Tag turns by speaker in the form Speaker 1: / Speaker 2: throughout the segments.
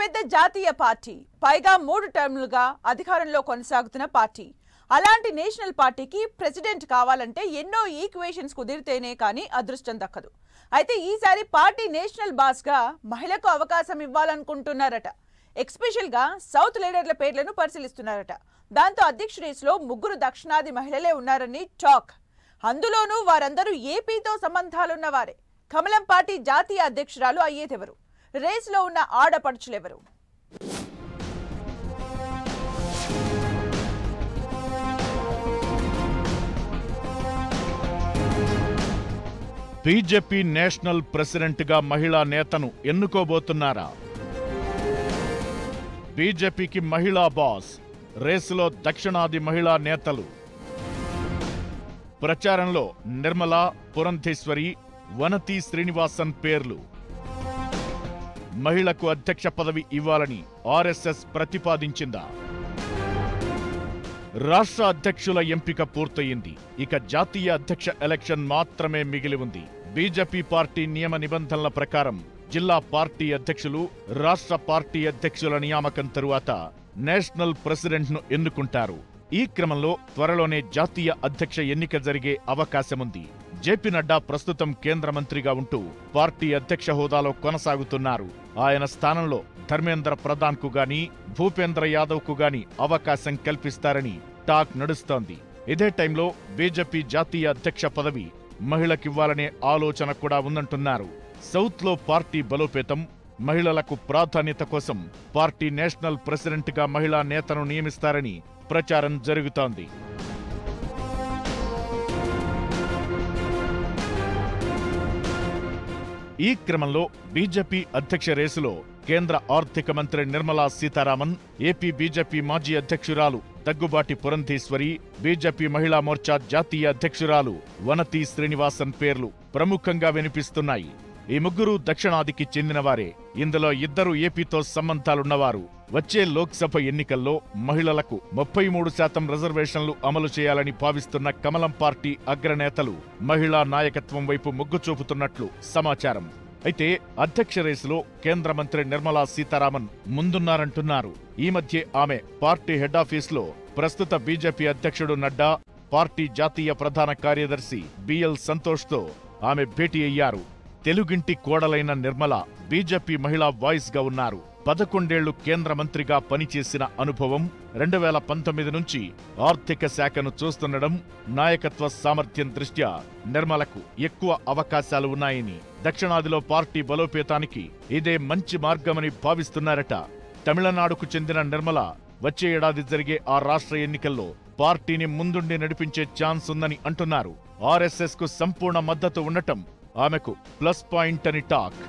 Speaker 1: అతిపెద్ద జాతీయ పార్టీ, పైగా 3 టర్ములుగా అధికారంలో కొనసాగుతున్న పార్టీ. అలాంటి నేషనల్ పార్టీకి ప్రెసిడెంట్ కావాలంటే ఎన్నో ఈక్వేషన్స్ కుదిరితేనే కానీ అదృష్టం దక్కదు. అయితే ఈసారి పార్టీ నేషనల్ బాస్ గా మహిళకు అవకాశం ఇవ్వాలనుకుంటున్నారట. ఎక్స్పెషల్ గా సౌత్ లీడర్ల పేర్లను పరిశీలిస్తున్నారట. దాంతో అధ్యక్ష రేసులో 3 దక్షిణాది మహిళలే ఉన్నారని టాక్. అందులోనూ వారందరూ ఏపీతో సంబంధాలున్న వారే. కమలం పార్టీ జాతీయ అధ్యక్షురాలు అయ్యేదెవరు? రేసులో ఉన్న ఆడపడుచులెవరు?
Speaker 2: బీజేపీ నేషనల్ ప్రెసిడెంట్ గా మహిళా నేతను ఎన్నుకోబోతున్నారా? బీజేపీకి మహిళా బాస్, రేసులో దక్షిణాది మహిళా నేతలు. ప్రచారంలో నిర్మల, పురంధేశ్వరి, వనతి శ్రీనివాసన్ పేర్లు. మహిళకు అధ్యక్ష పదవి ఇవ్వాలని ఆర్ఎస్ఎస్ ప్రతిపాదించిందా? రాష్ట్ర అధ్యక్షుల ఎంపిక పూర్తయింది. ఇక జాతీయ అధ్యక్ష ఎలక్షన్ మాత్రమే మిగిలి ఉంది. బీజేపీ పార్టీ నియమ నిబంధనల ప్రకారం జిల్లా పార్టీ అధ్యక్షులు, రాష్ట్ర పార్టీ అధ్యక్షుల నియామకం తరువాత నేషనల్ ప్రెసిడెంట్ను ఎన్నుకుంటారు. ఈ క్రమంలో త్వరలోనే జాతీయ అధ్యక్ష ఎన్నిక జరిగే అవకాశముంది. జేపీ నడ్డా ప్రస్తుతం కేంద్ర మంత్రిగా ఉంటూ పార్టీ అధ్యక్ష హోదాలో కొనసాగుతున్నారు. ఆయన స్థానంలో ధర్మేంద్ర ప్రధాన్ కు గాని, భూపేంద్ర యాదవ్ కు గాని అవకాశం కల్పిస్తారని టాక్ నడుస్తోంది. ఇదే టైంలో బీజేపీ జాతీయ అధ్యక్ష పదవి మహిళకివ్వాలనే ఆలోచన కూడా ఉందంటున్నారు. సౌత్ లో పార్టీ బలోపేతం, మహిళలకు ప్రాధాన్యత కోసం పార్టీ నేషనల్ ప్రెసిడెంట్ గా మహిళా నేతను నియమిస్తారని ప్రచారం జరుగుతోంది. ఈ క్రమంలో బీజేపీ అధ్యక్ష రేసులో కేంద్ర ఆర్థిక మంత్రి నిర్మలా సీతారామన్, ఏపీ బీజేపీ మాజీ అధ్యక్షురాలు దగ్గుబాటి పురంధేశ్వరి, బీజేపీ మహిళా మోర్చా జాతీయ అధ్యక్షురాలు వనతి శ్రీనివాసన్ పేర్లు ప్రముఖంగా వినిపిస్తున్నాయి. ఈ 3 దక్షిణాదికి చెందినవారే. ఇందులో 2 ఏపీతో సంబంధాలున్నవారు. వచ్చే లోక్సభ ఎన్నికల్లో మహిళలకు 33% రిజర్వేషన్లు అమలు చేయాలని భావిస్తున్న కమలం పార్టీ అగ్రనేతలు మహిళా నాయకత్వం వైపు మొగ్గు చూపుతున్నట్లు సమాచారం. అయితే అధ్యక్ష రేసులో కేంద్ర మంత్రి నిర్మలా సీతారామన్ ముందున్నారంటున్నారు. ఈ మధ్య ఆమె పార్టీ హెడ్ ఆఫీస్లో ప్రస్తుత బీజేపీ అధ్యక్షుడు నడ్డా, పార్టీ జాతీయ ప్రధాన కార్యదర్శి బిఎల్ సంతోష్తో ఆమె భేటీ అయ్యారు. తెలుగింటి కోడలైన నిర్మల బీజేపీ మహిళా వాయిస్ గా ఉన్నారు. 11 ఏళ్లు కేంద్ర మంత్రిగా పనిచేసిన అనుభవం, 2019 నుంచి ఆర్థిక శాఖను చూస్తుండడం, నాయకత్వ సామర్థ్యం దృష్ట్యా నిర్మలకు ఎక్కువ అవకాశాలు ఉన్నాయని, దక్షిణాదిలో పార్టీ బలోపేతానికి ఇదే మంచి మార్గమని భావిస్తున్నారట. తమిళనాడుకు చెందిన నిర్మల వచ్చే ఏడాది జరిగే ఆ రాష్ట్ర ఎన్నికల్లో పార్టీని ముందుండి నడిపించే ఛాన్స్ ఉందని అంటున్నారు. ఆర్ఎస్ఎస్ కు సంపూర్ణ మద్దతు ఉండటం ఆమెకు ప్లస్ పాయింట్ అని టాక్.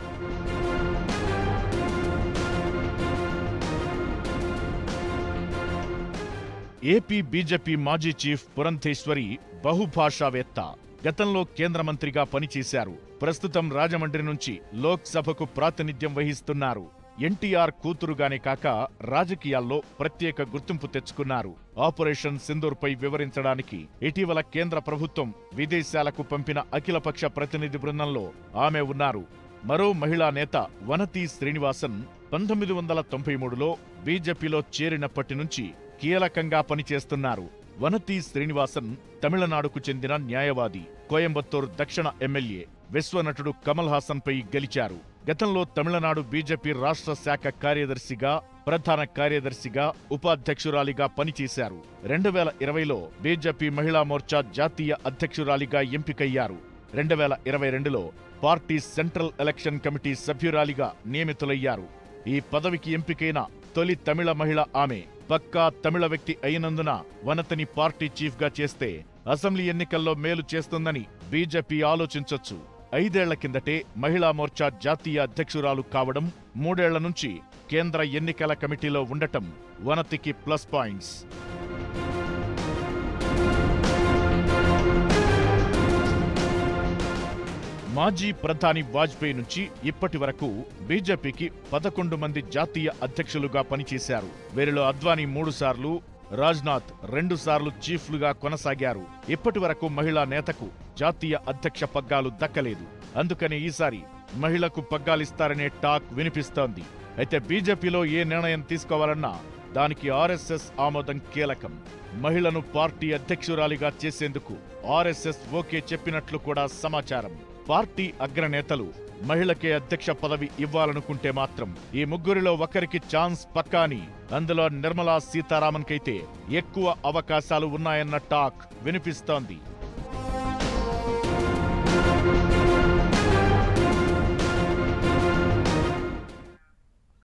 Speaker 2: ఏపీ బీజేపీ మాజీ చీఫ్ పురంధేశ్వరి బహుభాషావేత్త. గతంలో కేంద్ర మంత్రిగా పనిచేశారు. ప్రస్తుతం రాజమండ్రి నుంచి లోక్సభకు ప్రాతినిధ్యం వహిస్తున్నారు. ఎన్టీఆర్ కూతురుగానే కాక రాజకీయాల్లో ప్రత్యేక గుర్తింపు తెచ్చుకున్నారు. ఆపరేషన్ సింధూర్పై వివరించడానికి ఇటీవల కేంద్ర ప్రభుత్వం విదేశాలకు పంపిన అఖిలపక్ష ప్రతినిధి బృందంలో ఆమె ఉన్నారు. మరో మహిళా నేత వనతి శ్రీనివాసన్ 1993లో బీజేపీలో చేరినప్పటి నుంచి కీలకంగా పనిచేస్తున్నారు. వనతి శ్రీనివాసన్ తమిళనాడుకు చెందిన న్యాయవాది. కోయంబత్తూర్ దక్షిణ ఎమ్మెల్యే, విశ్వనటుడు కమల్ హాసన్ పై గెలిచారు. గతంలో తమిళనాడు బీజేపీ రాష్ట్ర శాఖ కార్యదర్శిగా, ప్రధాన కార్యదర్శిగా, ఉపాధ్యక్షురాలిగా పనిచేశారు. 2020లో బీజేపీ మహిళా మోర్చా జాతీయ అధ్యక్షురాలిగా ఎంపికయ్యారు. 2022లో పార్టీ సెంట్రల్ ఎలక్షన్ కమిటీ సభ్యురాలిగా నియమితులయ్యారు. ఈ పదవికి ఎంపికైన తొలి తమిళ మహిళ ఆమె. పక్కా తమిళ వ్యక్తి అయినందున వనతిని పార్టీ చీఫ్ గా చేస్తే అసెంబ్లీ ఎన్నికల్లో మేలు చేస్తుందని బీజేపీ ఆలోచించొచ్చు. 5 ఏళ్ల కిందటే మహిళా మోర్చా జాతీయ అధ్యక్షురాలు కావడం, 3 ఏళ్ల నుంచి కేంద్ర ఎన్నికల కమిటీలో ఉండటం వనతికి ప్లస్ పాయింట్స్. మాజీ ప్రధాని వాజ్పేయి నుంచి ఇప్పటి వరకు బీజేపీకి 11 మంది జాతీయ అధ్యక్షులుగా పనిచేశారు. వీరిలో అద్వానీ 3 సార్లు, రాజ్నాథ్ 2 సార్లు చీఫ్లుగా కొనసాగారు. ఇప్పటి వరకు మహిళా నేతకు జాతీయ అధ్యక్ష పగ్గాలు దక్కలేదు. అందుకని ఈసారి మహిళకు పగ్గాలిస్తారనే టాక్ వినిపిస్తోంది. అయితే బీజేపీలో ఏ నిర్ణయం తీసుకోవాలన్నా దానికి ఆర్ఎస్ఎస్ ఆమోదం కీలకం. మహిళను పార్టీ అధ్యక్షురాలిగా చేసేందుకు ఆర్ఎస్ఎస్ ఓకే చెప్పినట్లు కూడా సమాచారం. పార్టీ అగ్రనేతలు మహిళకే అధ్యక్ష పదవి ఇవ్వాలనుకుంటే మాత్రం ఈ ముగ్గురిలో ఒకరికి ఛాన్స్ పక్కాని, అందులో నిర్మలా సీతారామన్ కైతే ఎక్కువ అవకాశాలు ఉన్నాయన్న టాక్ వినిపిస్తోంది.